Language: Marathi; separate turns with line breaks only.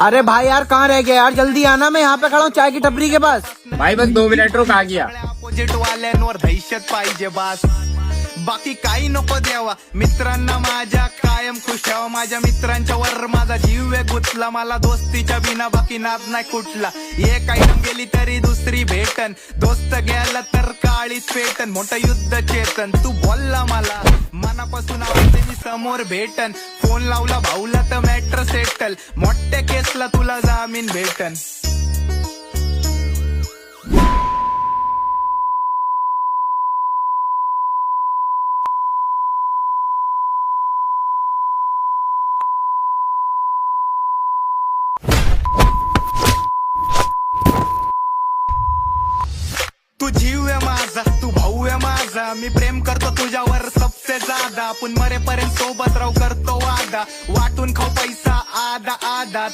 अरे भाई यार कहाँ रह गया यार, जल्दी आना, मैं यहाँ पे खड़ा हूँ चाय की टपरी के पास।
भाई बस 2 मिनिट रुक, आ गया।
अपोजिट वाल्यांवर दहशत पाहिजे बास, बाकी काही नको देवा. मित्रांना माझ्या कायम खुश ठेवा, माझ्या मित्रांच्या वर माझा जीव आहे गुंतला. मला दोस्तीच्या बिना बाकी नाद नाही कुठला. एक आयटम गेली तरी दुसरी भेटन, दोस्त गेला तर काळीच पेटन. मोठं युद्ध चेतन, तू बोलला मला मनापासून आवडते मी समोर भेटन. फोन लावला भाऊला तर मॅटर सेटल, मोठ्या केसला तुला जामीन भेटन. तू जीव आहे माझा, तू भाऊ आहे माझा, मी प्रेम करतो तुझ्यावर सबसे ज्यादा. आपण मरेपर्यंत सोबत राहू करतो वादा, वाटून खाऊ पैसा आधा आधा.